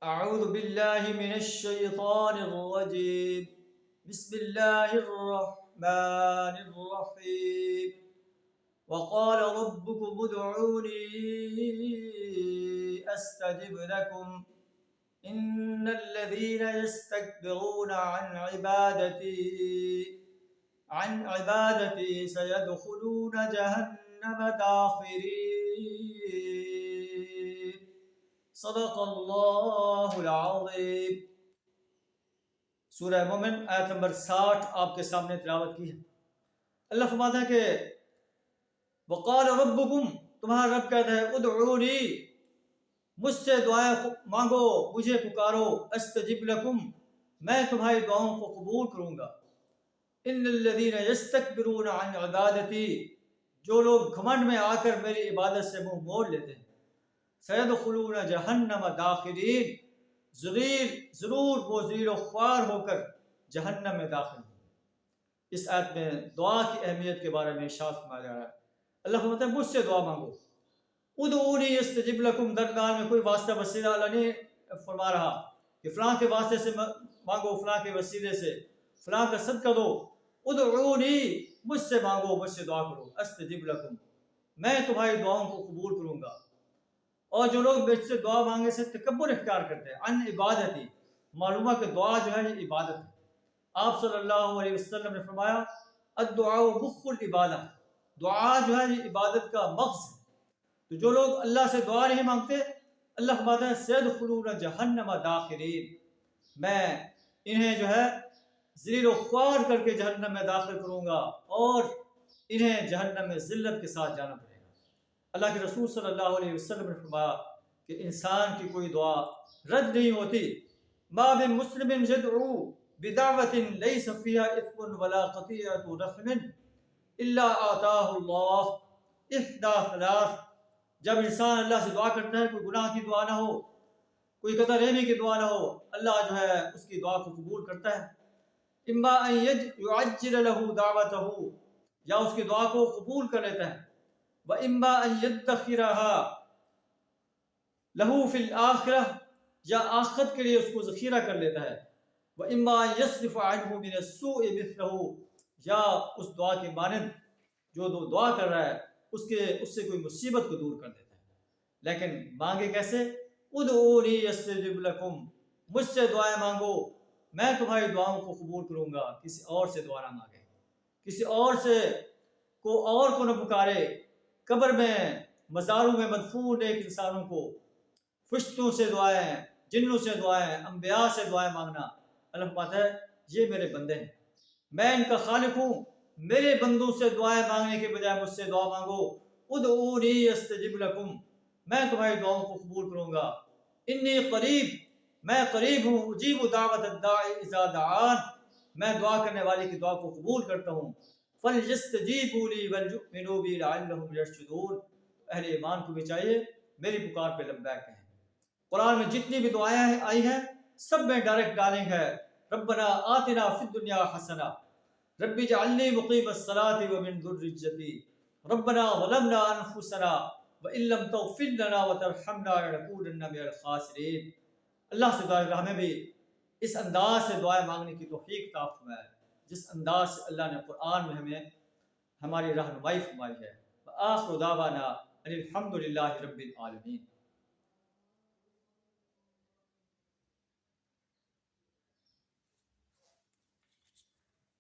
أعوذ بالله من الشيطان الرجيم. بسم الله الرحمن الرحيم. وقال ربكم ادعوني أستجب لكم إن الذين يستكبرون عن عبادتي سيدخلون جهنم داخرين. صدق اللہ العظیم. سورہ مومن آیت نمبر 60 آپ کے سامنے تلاوت کی ہے. اللہ فرماتا ہے کہ وقال ربکم، تمہارا رب کہتا ہے ادعونی، مجھ سے دعائیں مانگو، مجھے پکارو، استجب لکم، میں تمہاری دعاؤں کو قبول کروں گا. ان الذین یستکبرون عن عبادتی، جو لوگ گھمنڈ میں آ کر میری عبادت سے منہ موڑ لیتے ہیں، سیدخلون جہنم داخرین، ضرور وہ ذلیل و خوار ہو کر جہنم میں داخل ہوں. اس آیت میں دعا کی اہمیت کے بارے میں ارشاد فرمایا جا رہا ہے. اللہ فرماتا ہے مجھ سے دعا مانگو. ادعونی استجب لکم، درمیان میں کوئی واسطہ وسیلہ اللہ نہیں فرما رہا کہ فلاں کے واسطے سے مانگو، فلاں کے وسیلے سے، فلاں کا صدقہ دو. ادعونی، مجھ سے مانگو، مجھ سے دعا کرو، استجب لکم، میں تمہاری دعاؤں کو قبول کروں گا. اور جو لوگ مجھ سے دعا مانگنے سے تکبر اختیار کرتے ہیں، ان عبادتی، معلومہ کہ دعا جو ہے یہ عبادت ہے. آپ صلی اللہ علیہ وسلم نے فرمایا الدعاء مخ العبادہ، دعا جو ہے یہ عبادت کا مغز ہے. تو جو لوگ اللہ سے دعا نہیں مانگتے، اللہ فرماتا ہے سیدخلون جہنم داخرین، میں انہیں جو ہے ذلیل و خوار کر کے جہنم میں داخل کروں گا اور انہیں جہنم میں ذلت کے ساتھ جانا پڑے گا. اللہ کے رسول صلی اللہ علیہ وسلم نے فرمایا کہ انسان کی کوئی دعا رد نہیں ہوتی. ما من مسلم يدعو بدعوة ليس فيها اثم ولا قطيعة رحم الا آتاه الله احدى ثلاث. جب انسان اللہ سے دعا کرتا ہے، کوئی گناہ کی دعا نہ ہو، کوئی قطع رحمی کی دعا نہ ہو، اللہ جو ہے اس کی دعا کو قبول کرتا ہے. اما ان يعجل له دعوته، یا اس کی دعا کو قبول کر لیتا ہے. وَإِمَّا أَن يَدَّخِرَهَا لَهُ فِي الْآخِرَةِ، یا آخرت کے لیے اس کو ذخیرہ کر لیتا ہے. وَإِمَّا أَن يَصْرِفَ عَنْهُ مِنَ السُّوءِ مِثْلَهُ، یا اس دعا کے مانند جو دعا کر رہا ہے اس سے کوئی مصیبت کو دور کر دیتا ہے. لیکن مانگے کیسے؟ ادعونی استجب لکم، مجھ سے دعائیں مانگو، میں تمہاری دعاؤں کو قبول کروں گا. کسی اور سے دعا نہ مانگے، کسی اور سے کو نہ پکارے. قبر میں، مزاروں میں مدفون ایک انسانوں کو فرشتوں سے دعائیں، جنوں سے دعائیں، انبیاء سے دعائیں مانگنا، اللہ فرماتا ہے یہ میرے بندے ہیں، میں ان کا خالق ہوں. میرے بندوں سے دعائیں مانگنے کے بجائے مجھ سے دعا مانگو. ادعونی استجب لکم، میں تمہاری دعاؤں کو قبول کروں گا. انی قریب، میں قریب ہوں. اجیب دعوت الداعی اذا دعان، میں دعا کرنے والے کی دعا کو قبول کرتا ہوں. فَلْيَسْتَجِيبُوا لِي وَلْيُؤْمِنُوا بِي لَعَلَّهُمْ يَرْشُدُونَ. اہل ایمان کو بھی چاہیے میری پکار پہ لبیک کہیں. قرآن میں جتنی بھی دعائیں آئی ہیں سب میں ڈائریکٹ ڈالنگ ہے. ربنا آتنا فی الدنیا حسنہ، رب اجعلنی مقیم الصلاۃ ومن ذریتی، ربنا ظلمنا انفسنا وان لم تغفر لنا وترحمنا لنکونن من الخاسرین. اللہ سے دعا ہمیں بھی اس انداز سے دعائیں مانگنے کی توفیق عطا فرمائے جس انداز سے اللہ نے قرآن میں ہمیں ہماری رہنمائی فرمائی ہے. وآخر دعوانا ان الحمد للہ رب العالمین.